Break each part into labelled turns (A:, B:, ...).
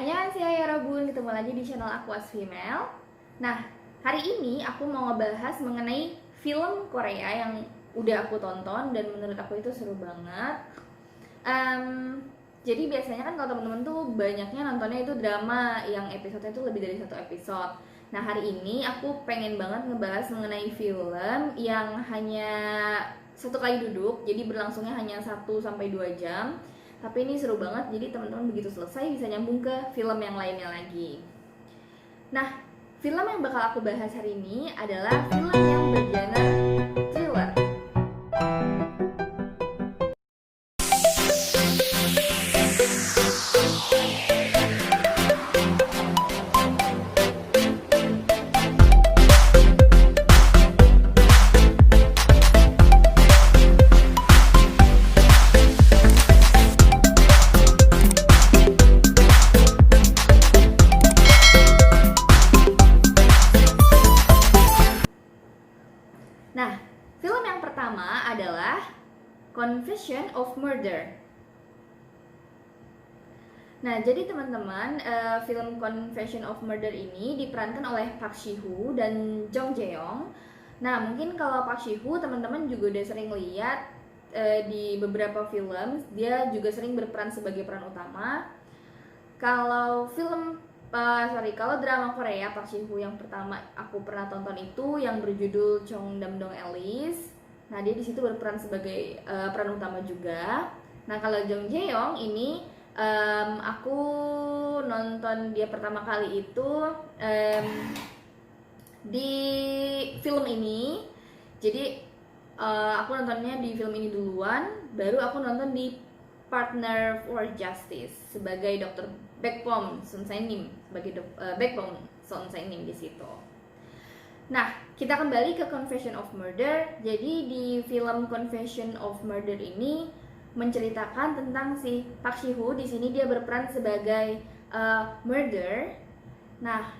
A: Annyeonghaseyo ya Robun, ketemu lagi di channel aku as Female. Nah, hari ini aku mau ngebahas mengenai film Korea yang udah aku tonton dan menurut aku itu seru banget. Jadi biasanya kan kalau teman-teman tuh banyaknya nontonnya itu drama yang episodenya tuh lebih dari satu episode. Nah, hari ini aku pengen banget ngebahas mengenai film yang hanya satu kali duduk, jadi berlangsungnya hanya 1 sampai 2 jam. Tapi ini seru banget, jadi teman-teman begitu selesai bisa nyambung ke film yang lainnya lagi. Nah, film yang bakal aku bahas hari ini adalah film yang bergenre thriller. Nah, film yang pertama adalah Confession of Murder. Nah, jadi teman-teman, film Confession of Murder ini diperankan oleh Park Shi-hoo dan Jung Jae-young. Nah, mungkin kalau Park Shi-hoo teman-teman juga udah sering lihat di beberapa film, dia juga sering berperan sebagai peran utama. Kalau kalau drama Korea Park Shin-woo yang pertama aku pernah tonton itu yang berjudul Cheongdam-dong Alice. Nah, dia di situ berperan sebagai peran utama juga. Nah, kalau Jung Jae-young ini aku nonton dia pertama kali itu di film ini. Jadi aku nontonnya di film ini duluan, baru aku nonton di Partner for Justice sebagai Dr. Baekbom Sun Sae-nim sebagai Baekbom Sun Sae-nim di situ. Nah, kita kembali ke Confession of Murder. Jadi di film Confession of Murder ini menceritakan tentang si Park Shi-hoo. Di sini dia berperan sebagai murder. Nah,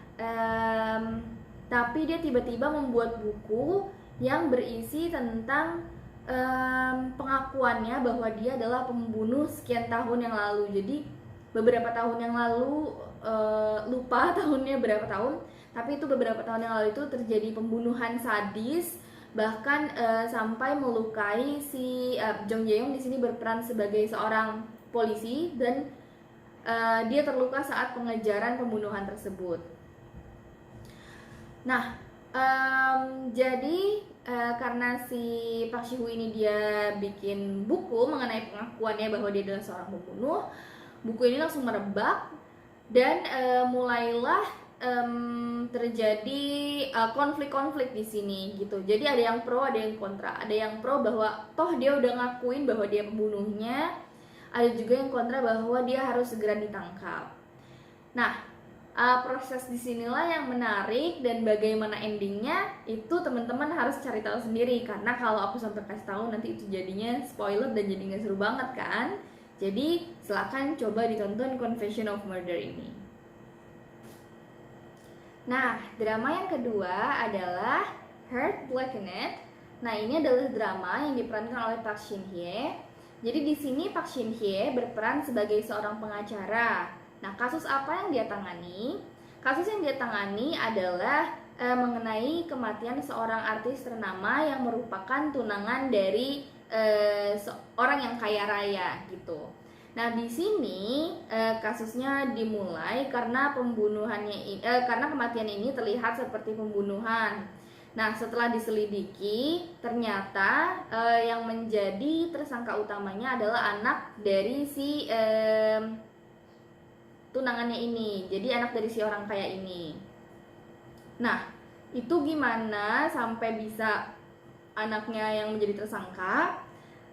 A: tapi dia tiba-tiba membuat buku yang berisi tentang pengakuannya bahwa dia adalah pembunuh sekian tahun yang lalu. Jadi beberapa tahun yang lalu, lupa tahunnya berapa tahun, tapi itu beberapa tahun yang lalu itu terjadi pembunuhan sadis, bahkan sampai melukai si Jung Jae-young. Di sini berperan sebagai seorang polisi dan dia terluka saat pengejaran pembunuhan tersebut. Nah, jadi karena si Park Shi-hoo ini dia bikin buku mengenai pengakuannya bahwa dia adalah seorang pembunuh, buku ini langsung merebak dan mulailah terjadi konflik-konflik di sini gitu. Jadi ada yang pro, ada yang kontra. Ada yang pro bahwa toh dia udah ngakuin bahwa dia pembunuhnya. Ada juga yang kontra bahwa dia harus segera ditangkap. Nah, proses disinilah yang menarik dan bagaimana endingnya itu teman-teman harus cari tahu sendiri, karena kalau aku sampai kasih tahu nanti itu jadinya spoiler dan jadi nggak seru banget kan. Jadi silakan coba ditonton Confession of Murder ini. Nah, drama yang kedua adalah Heart Blackened. Nah, ini adalah drama yang diperankan oleh Park Shin-hye. Jadi di sini Park Shin-hye berperan sebagai seorang pengacara. Nah, kasus apa yang dia tangani? Kasus yang dia tangani adalah mengenai kematian seorang artis ternama yang merupakan tunangan dari seorang yang kaya raya gitu. Nah, di sini kasusnya dimulai karena karena kematian ini terlihat seperti pembunuhan. Nah, setelah diselidiki, ternyata yang menjadi tersangka utamanya adalah anak dari si tunangannya ini. Jadi anak dari si orang kaya ini. Nah, itu gimana sampai bisa anaknya yang menjadi tersangka?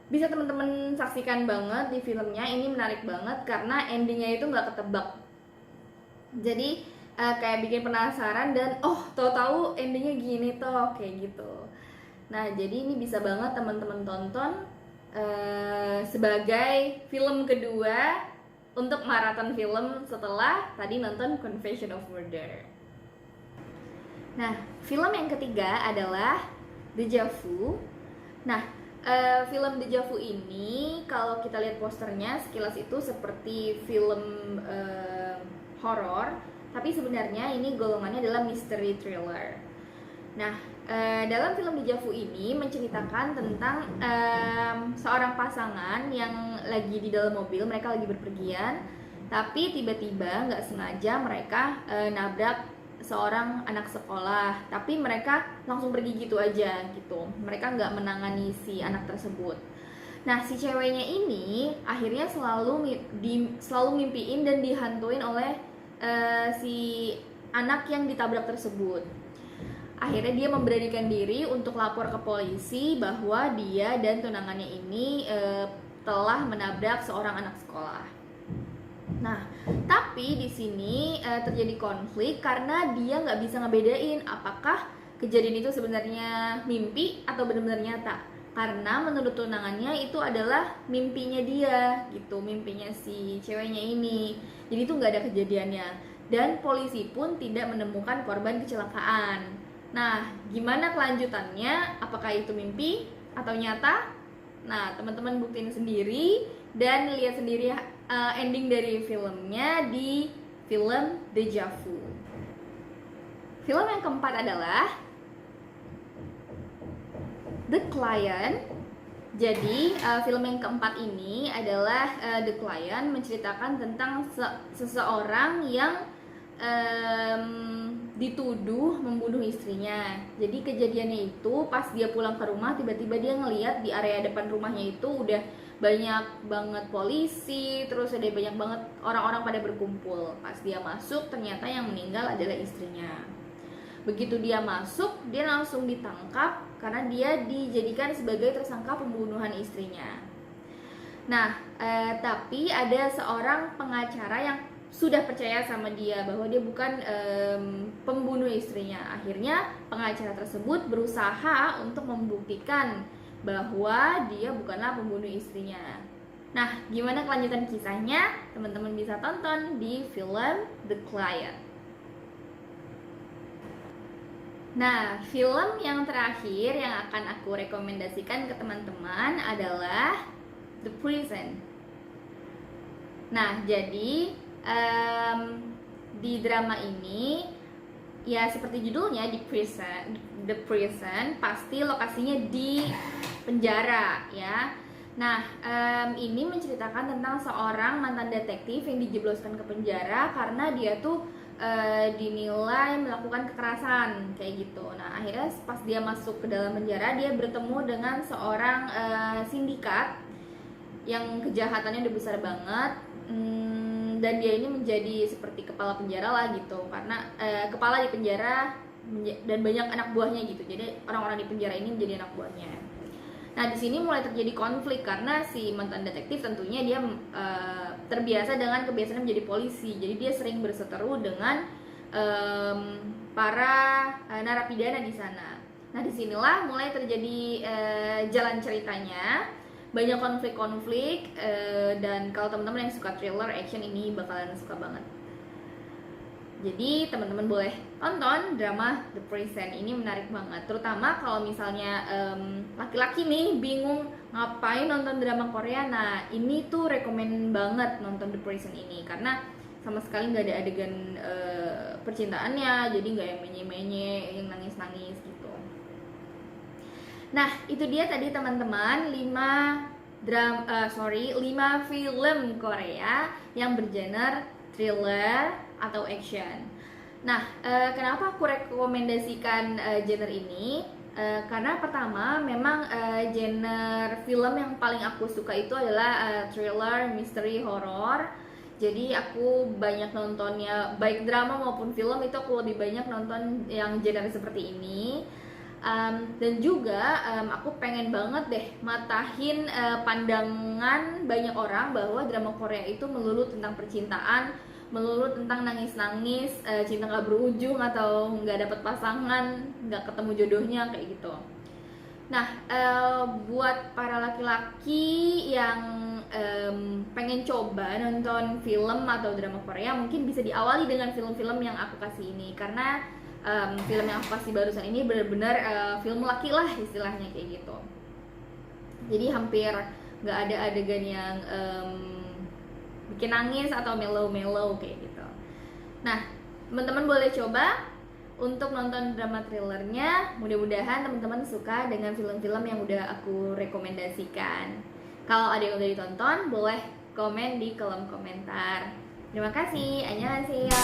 A: Bisa teman-teman saksikan banget di filmnya. Ini menarik banget karena endingnya itu nggak ketebak. Jadi kayak bikin penasaran dan tahu-tahu endingnya gini toh, kayak gitu. Nah, jadi ini bisa banget teman-teman tonton sebagai film kedua untuk maraton film setelah tadi nonton Confession of Murder. Nah, film yang ketiga adalah Deja Vu. Nah, film Deja Vu ini kalau kita lihat posternya sekilas itu seperti film horor, tapi sebenarnya ini golongannya adalah mystery thriller. Nah, dalam film Deja Vu ini menceritakan tentang seorang pasangan yang lagi di dalam mobil, mereka lagi berpergian, tapi tiba-tiba nggak sengaja mereka nabrak seorang anak sekolah, tapi mereka langsung pergi gitu aja gitu. Mereka nggak menangani si anak tersebut. Nah, si ceweknya ini akhirnya selalu mimpiin dan dihantuin oleh si anak yang ditabrak tersebut. Akhirnya dia memberanikan diri untuk lapor ke polisi bahwa dia dan tunangannya ini telah menabrak seorang anak sekolah. Nah, tapi di sini terjadi konflik karena dia nggak bisa ngebedain apakah kejadian itu sebenarnya mimpi atau benar-benar nyata. Karena menurut tunangannya itu adalah mimpinya dia gitu, mimpinya si ceweknya ini. Jadi itu nggak ada kejadiannya. Dan polisi pun tidak menemukan korban kecelakaan. Nah, gimana kelanjutannya? Apakah itu mimpi atau nyata? Nah, teman-teman buktiin sendiri dan lihat sendiri ending dari filmnya di film Deja Vu. Film yang keempat adalah The Client. Jadi film yang keempat ini adalah The Client, menceritakan tentang seseorang yang dituduh membunuh istrinya. Jadi kejadiannya itu pas dia pulang ke rumah, tiba-tiba dia ngelihat di area depan rumahnya itu udah banyak banget polisi, terus ada banyak banget orang-orang pada berkumpul. Pas dia masuk, ternyata yang meninggal adalah istrinya. Begitu dia masuk, dia langsung ditangkap karena dia dijadikan sebagai tersangka pembunuhan istrinya. Nah, tapi ada seorang pengacara yang sudah percaya sama dia bahwa dia bukan pembunuh istrinya. Akhirnya pengacara tersebut berusaha untuk membuktikan bahwa dia bukanlah pembunuh istrinya. Nah, gimana kelanjutan kisahnya? Teman-teman bisa tonton di film The Client. Nah, film yang terakhir yang akan aku rekomendasikan ke teman-teman adalah The Prison. Nah, jadi di drama ini ya seperti judulnya The Prison, pasti lokasinya di penjara ya. Nah, ini menceritakan tentang seorang mantan detektif yang dijebloskan ke penjara karena dia tuh dinilai melakukan kekerasan kayak gitu. Nah, akhirnya pas dia masuk ke dalam penjara, dia bertemu dengan seorang sindikat yang kejahatannya udah besar banget, dan dia ini menjadi seperti kepala penjara lah gitu, karena kepala di penjara dan banyak anak buahnya gitu. Jadi orang-orang di penjara ini menjadi anak buahnya. Nah, di sini mulai terjadi konflik karena si mantan detektif tentunya dia terbiasa dengan kebiasaan menjadi polisi. Jadi dia sering berseteru dengan para narapidana di sana. Nah, disinilah mulai terjadi jalan ceritanya. Banyak konflik-konflik dan kalau teman-teman yang suka thriller action ini bakalan suka banget. Jadi teman-teman boleh tonton drama The Prison, ini menarik banget. Terutama kalau misalnya laki-laki nih bingung ngapain nonton drama Korea. Nah, ini tuh rekomen banget nonton The Prison ini karena sama sekali nggak ada adegan percintaannya, jadi nggak yang menye-menye, yang nangis-nangis gitu. Nah, itu dia tadi teman-teman 5 film Korea yang bergenre thriller atau action. Nah, kenapa aku rekomendasikan genre ini? Karena pertama, memang genre film yang paling aku suka itu adalah thriller, mystery, horror. Jadi aku banyak nontonnya, baik drama maupun film itu aku lebih banyak nonton yang genre seperti ini. Dan juga aku pengen banget deh matahin pandangan banyak orang bahwa drama Korea itu melulu tentang percintaan, melulu tentang nangis-nangis, cinta gak berujung atau gak dapet pasangan, gak ketemu jodohnya kayak gitu. Nah, buat para laki-laki yang pengen coba nonton film atau drama Korea, mungkin bisa diawali dengan film-film yang aku kasih ini. Karena film yang aku kasih barusan ini benar-benar film laki lah istilahnya kayak gitu. Jadi hampir gak ada adegan yang bikin nangis atau mellow kayak gitu. Nah, teman-teman boleh coba untuk nonton drama thrillernya. Mudah-mudahan teman-teman suka dengan film-film yang udah aku rekomendasikan. Kalau ada yang udah ditonton, boleh komen di kolom komentar. Terima kasih. Annyeonghaseyo.